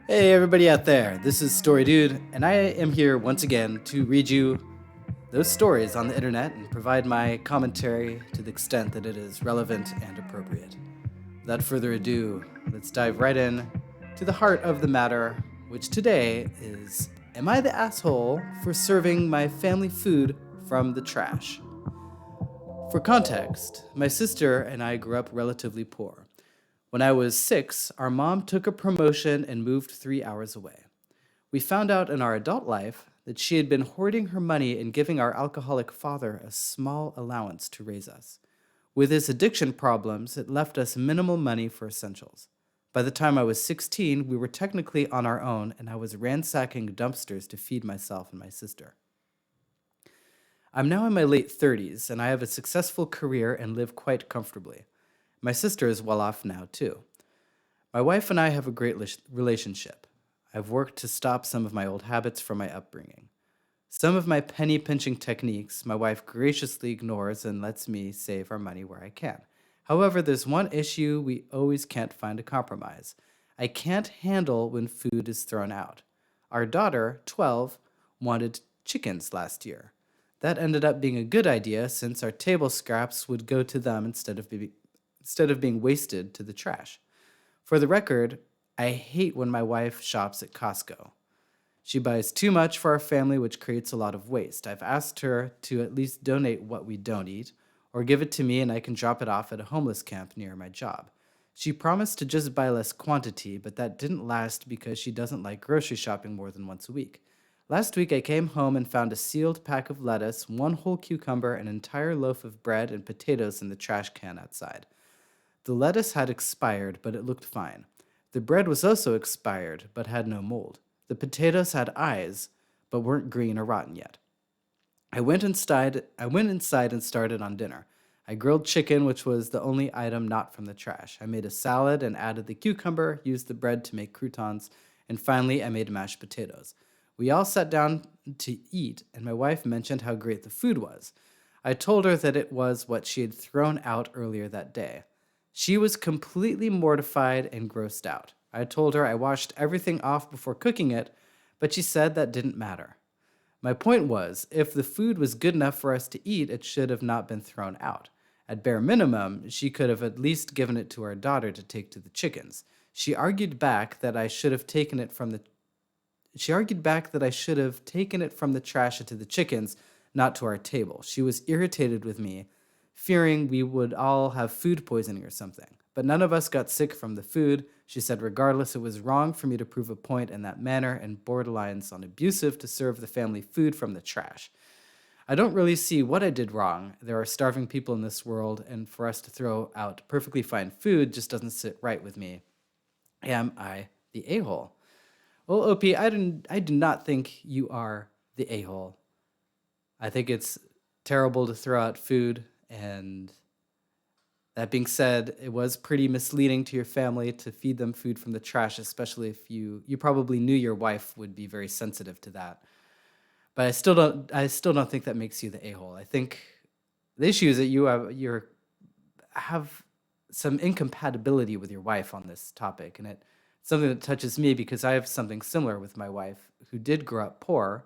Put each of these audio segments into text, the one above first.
Hey, everybody out there, this is Story Dude, and I am here once again to read you those stories on the internet and provide my commentary to the extent that it is relevant and appropriate. Without further ado, let's dive right in to the heart of the matter, which today is: Am I the asshole for serving my family food from the trash? For context, my sister and I grew up relatively poor. When I was 6, our mom took a promotion and moved 3 hours away. We found out in our adult life that she had been hoarding her money and giving our alcoholic father a small allowance to raise us. With his addiction problems, it left us minimal money for essentials. By the time I was 16, we were technically on our own, and I was ransacking dumpsters to feed myself and my sister. I'm now in my late 30s, and I have a successful career and live quite comfortably. My sister is well off now, too. My wife and I have a great relationship. I've worked to stop some of my old habits from my upbringing. Some of my penny pinching techniques my wife graciously ignores and lets me save our money where I can. However, there's one issue we always can't find a compromise. I can't handle when food is thrown out. Our daughter, 12, wanted chickens last year. That ended up being a good idea since our table scraps would go to them instead of being wasted to the trash. For the record, I hate when my wife shops at Costco. She buys too much for our family, which creates a lot of waste. I've asked her to at least donate what we don't eat, or give it to me and I can drop it off at a homeless camp near my job. She promised to just buy less quantity, but that didn't last because she doesn't like grocery shopping more than once a week. Last week, I came home and found a sealed pack of lettuce, one whole cucumber, an entire loaf of bread, and potatoes in the trash can outside. The lettuce had expired, but it looked fine. The bread was also expired, but had no mold. The potatoes had eyes, but weren't green or rotten yet. I went inside and started on dinner. I grilled chicken, which was the only item not from the trash. I made a salad and added the cucumber, used the bread to make croutons, and finally I made mashed potatoes. We all sat down to eat, and my wife mentioned how great the food was. I told her that it was what she had thrown out earlier that day. She was completely mortified and grossed out. I told her I washed everything off before cooking it, but she said that didn't matter. My point was, if the food was good enough for us to eat, it should have not been thrown out. At bare minimum, she could have at least given it to our daughter to take to the chickens. She argued back that I should have taken it from the trash into the chickens, not to our table. She was irritated with me, fearing we would all have food poisoning or something. But none of us got sick from the food. She said, regardless, it was wrong for me to prove a point in that manner and borderlines on abusive to serve the family food from the trash. I don't really see what I did wrong. There are starving people in this world, and for us to throw out perfectly fine food just doesn't sit right with me. Am I the a hole? Well, OP, I do not think you are the a hole. I think it's terrible to throw out food, and that being said, it was pretty misleading to your family to feed them food from the trash, especially if you probably knew your wife would be very sensitive to that. But I still don't think that makes you the a-hole. I think the issue is that you have some incompatibility with your wife on this topic, and it's something that touches me because I have something similar with my wife who did grow up poor,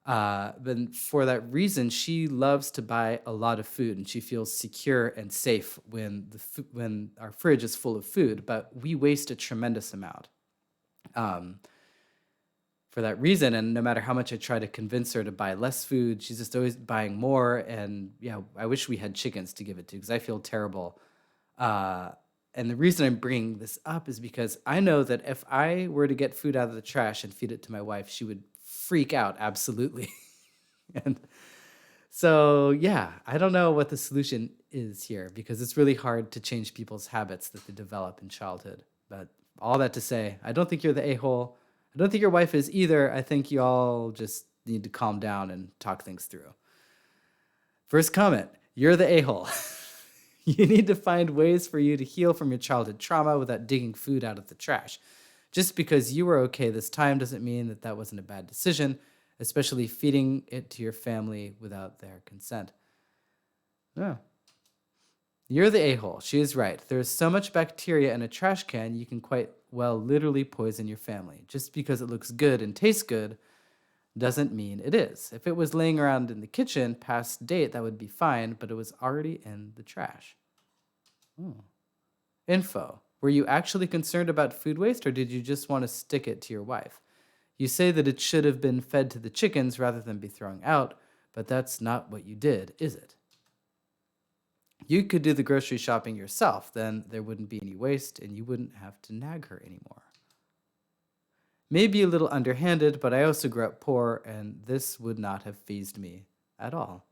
but for that reason, she loves to buy a lot of food, and she feels secure and safe when our fridge is full of food. But we waste a tremendous amount. Um, for that reason, and no matter how much I try to convince her to buy less food, she's just always buying more. And yeah, I wish we had chickens to give it to because I feel terrible. Uh, and the reason I'm bringing this up is because I know that if I were to get food out of the trash and feed it to my wife, she would freak out absolutely. And so, yeah, I don't know what the solution is here because it's really hard to change people's habits that they develop in childhood. But all that to say, I don't think you're the a hole. I don't think your wife is either. I think you all just need to calm down and talk things through. First comment: you're the a hole. You need to find ways for you to heal from your childhood trauma without digging food out of the trash. Just because you were okay this time doesn't mean that that wasn't a bad decision, especially feeding it to your family without their consent. Yeah, You're the a-hole. She is right. There's so much bacteria in a trash can, you can quite well literally poison your family. Just because it looks good and tastes good doesn't mean it is. If it was laying around in the kitchen past date, that would be fine, but it was already in the trash. Hmm. Info. Were you actually concerned about food waste or did you just want to stick it to your wife? You say that it should have been fed to the chickens rather than be thrown out, but that's not what you did, is it? You could do the grocery shopping yourself, then there wouldn't be any waste and you wouldn't have to nag her anymore. Maybe a little underhanded, but I also grew up poor and this would not have fazed me at all.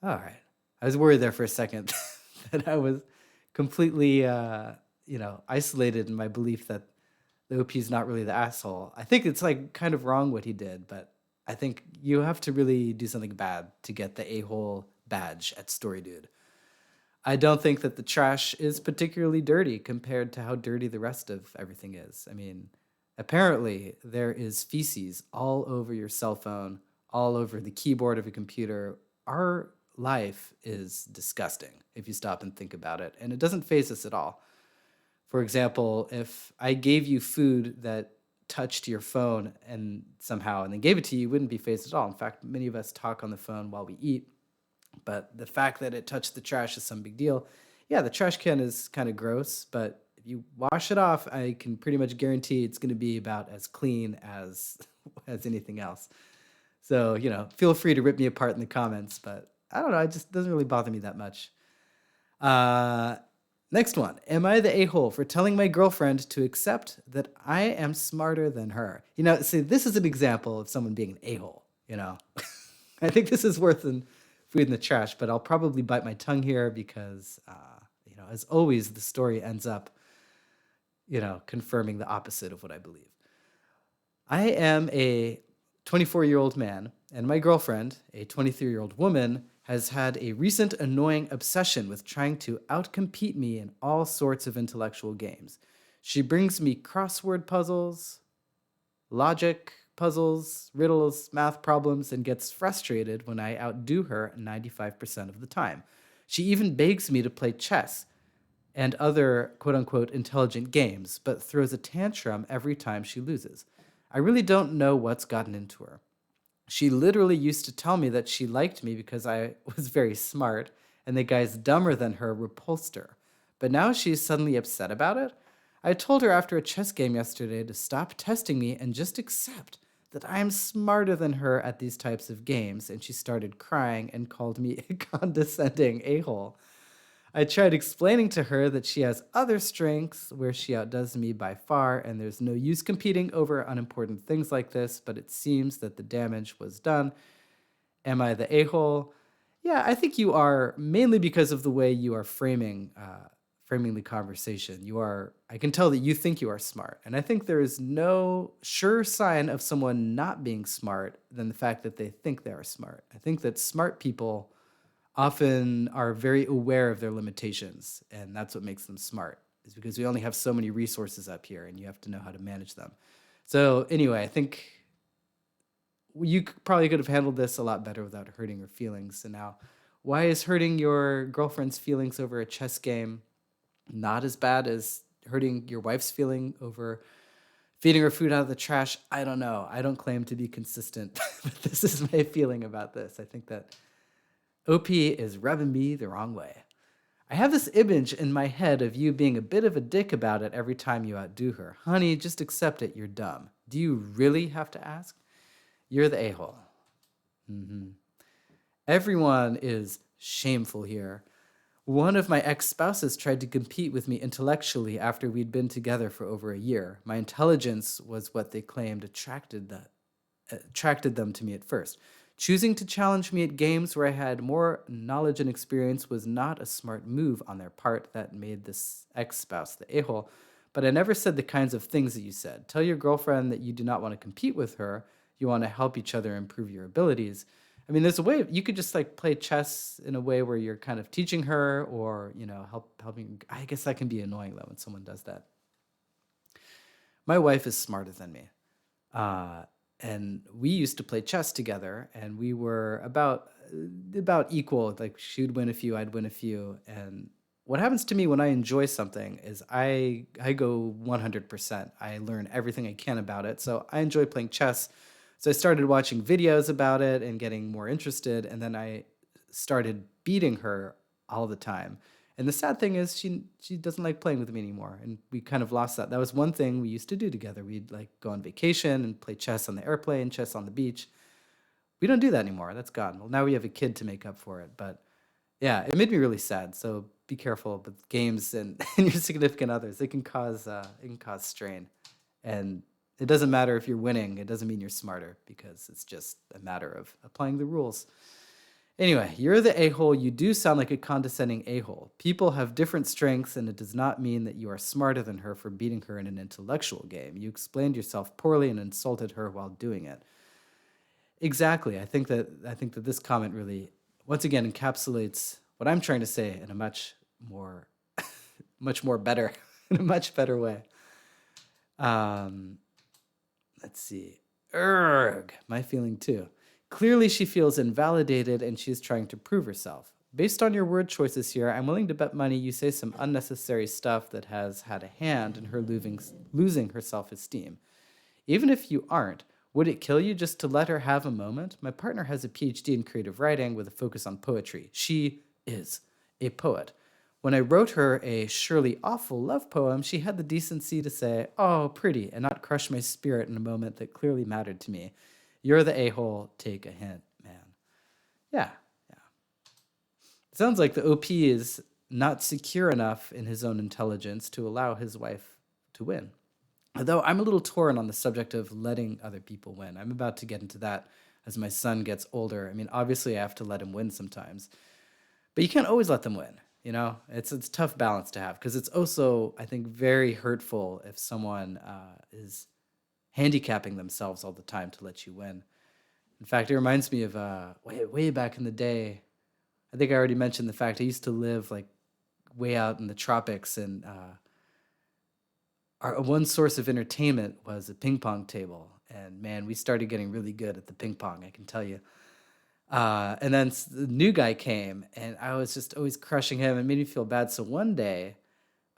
All right. I was worried there for a second that I was completely, isolated in my belief that the OP is not really the asshole. I think it's like kind of wrong what he did, but I think you have to really do something bad to get the a-hole badge at Story Dude. I don't think that the trash is particularly dirty compared to how dirty the rest of everything is. I mean, apparently there is feces all over your cell phone, all over the keyboard of a computer. Our life is disgusting if you stop and think about it, and it doesn't faze us at all. For example, if I gave you food that touched your phone and somehow and then gave it to you, you wouldn't be fazed at all. In fact, many of us talk on the phone while we eat, but the fact that it touched the trash is some big deal. Yeah, the trash can is kind of gross, but if you wash it off, I can pretty much guarantee it's going to be about as clean as as anything else. So, feel free to rip me apart in the comments, but I don't know, it just doesn't really bother me that much. Uh, Next one. Am I the a-hole for telling my girlfriend to accept that I am smarter than her? See, this is an example of someone being an a-hole. I think this is worse than food in the trash, but I'll probably bite my tongue here because, as always, the story ends up, confirming the opposite of what I believe. I am a 24-year-old man, and my girlfriend, a 23-year-old woman, has had a recent annoying obsession with trying to outcompete me in all sorts of intellectual games. She brings me crossword puzzles, logic puzzles, riddles, math problems, and gets frustrated when I outdo her 95% of the time. She even begs me to play chess and other quote unquote intelligent games, but throws a tantrum every time she loses. I really don't know what's gotten into her. She literally used to tell me that she liked me because I was very smart and the guys dumber than her repulsed her. But now she's suddenly upset about it? I told her after a chess game yesterday to stop testing me and just accept that I am smarter than her at these types of games, and she started crying and called me a condescending a-hole. I tried explaining to her that she has other strengths where she outdoes me by far, and there's no use competing over unimportant things like this, but it seems that the damage was done. Am I the a-hole? Yeah, I think you are, mainly because of the way you are framing the conversation. I can tell that you think you are smart, and I think there is no sure sign of someone not being smart than the fact that they think they are smart. I think that smart people often are very aware of their limitations, and that's what makes them smart, is because we only have so many resources up here and you have to know how to manage them. So anyway, I think you probably could have handled this a lot better without hurting her feelings. And now, why is hurting your girlfriend's feelings over a chess game not as bad as hurting your wife's feeling over feeding her food out of the trash? I don't know. I don't claim to be consistent, but this is my feeling about this. I think that OP is rubbing me the wrong way. I have this image in my head of you being a bit of a dick about it every time you outdo her. Honey, just accept it. You're dumb. Do you really have to ask? You're the a-hole. Everyone is shameful here. One of my ex-spouses tried to compete with me intellectually after we'd been together for over a year. My intelligence was what they claimed attracted them to me at first. Choosing to challenge me at games where I had more knowledge and experience was not a smart move on their part that made this ex-spouse the a-hole, but I never said the kinds of things that you said. Tell your girlfriend that you do not want to compete with her, you want to help each other improve your abilities. I mean, there's a way you could just like play chess in a way where you're kind of teaching her or, helping. I guess that can be annoying though when someone does that. My wife is smarter than me. And we used to play chess together, and we were about equal. Like she'd win a few, I'd win a few, and what happens to me when I enjoy something is I go 100%. I learn everything I can about it. So I enjoy playing chess. So I started watching videos about it and getting more interested, and then I started beating her all the time. And the sad thing is she doesn't like playing with me anymore, and we kind of lost that. That was one thing we used to do together. We'd like go on vacation and play chess on the airplane, chess on the beach. We don't do that anymore. That's gone. Well, now we have a kid to make up for it, but yeah, it made me really sad. So be careful with games and, and your significant others. It can cause strain, and it doesn't matter if you're winning. It doesn't mean you're smarter because it's just a matter of applying the rules. Anyway, you're the a-hole. You do sound like a condescending a-hole. People have different strengths, and it does not mean that you are smarter than her for beating her in an intellectual game. You explained yourself poorly and insulted her while doing it. Exactly. I think that this comment really, once again, encapsulates what I'm trying to say in a more, much more better, in a much better way. Um, let's see. Erg, my feeling too. Clearly, she feels invalidated and she's trying to prove herself. Based on your word choices here, I'm willing to bet money you say some unnecessary stuff that has had a hand in her losing her self esteem. Even if you aren't, would it kill you just to let her have a moment? My partner has a PhD in creative writing with a focus on poetry. She is a poet. When I wrote her a surely awful love poem, she had the decency to say, "Oh, pretty," and not crush my spirit in a moment that clearly mattered to me. You're the a-hole, take a hint, man. Yeah, yeah. It sounds like the OP is not secure enough in his own intelligence to allow his wife to win. Although I'm a little torn on the subject of letting other people win. I'm about to get into that as my son gets older. I mean, obviously, I have to let him win sometimes, but you can't always let them win. You know, it's a tough balance to have because it's also, I think, very hurtful if someone is handicapping themselves all the time to let you win. In fact, it reminds me of way back in the day. I think I already mentioned the fact I used to live like way out in the tropics, and our one source of entertainment was a ping pong table. And man, we started getting really good at the ping pong, I can tell you. And then the new guy came, and I was just always crushing him. It made me feel bad. So one day,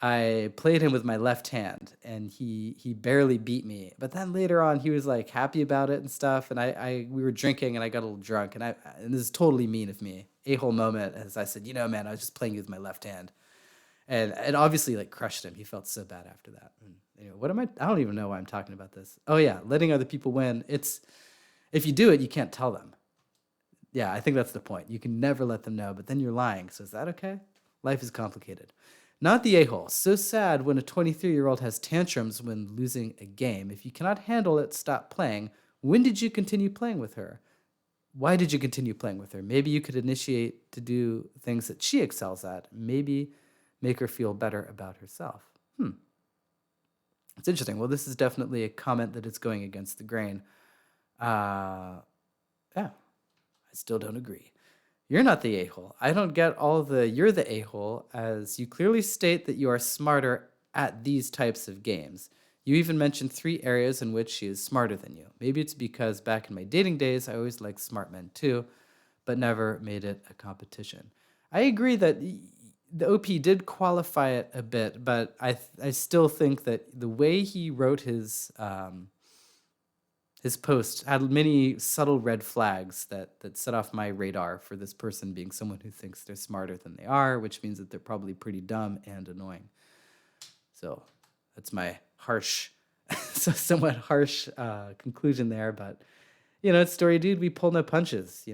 I played him with my left hand, and he barely beat me. But then later on, he was like happy about it and stuff. And I we were drinking, and I got a little drunk. And this is totally mean of me, a whole moment, as I said, man, I was just playing you with my left hand, and it obviously like crushed him. He felt so bad after that. And, what am I don't even know why I'm talking about this. Oh yeah, letting other people win. It's if you do it, you can't tell them. Yeah, I think that's the point. You can never let them know, but then you're lying. So is that okay? Life is complicated. Not the a-hole. So sad when a 23-year-old has tantrums when losing a game. If you cannot handle it, stop playing. When did you continue playing with her? Why did you continue playing with her? Maybe you could initiate to do things that she excels at. Maybe make her feel better about herself. It's interesting. Well, this is definitely a comment that is going against the grain. Yeah, I still don't agree. You're not the a-hole. I don't get all the you're the a-hole, as you clearly state that you are smarter at these types of games. You even mentioned 3 areas in which she is smarter than you. Maybe it's because back in my dating days, I always liked smart men too, but never made it a competition. I agree that the OP did qualify it a bit, but I still think that the way he wrote his post had many subtle red flags that set off my radar for this person being someone who thinks they're smarter than they are, which means that they're probably pretty dumb and annoying. So that's my somewhat harsh conclusion there. But, it's Story Dude. We pull no punches,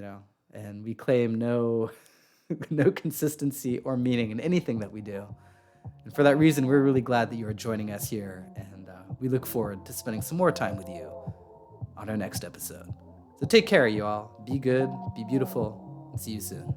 and we claim no no consistency or meaning in anything that we do. And for that reason, we're really glad that you are joining us here, and we look forward to spending some more time with you on our next episode. So take care, you all. Be good, be beautiful, and see you soon.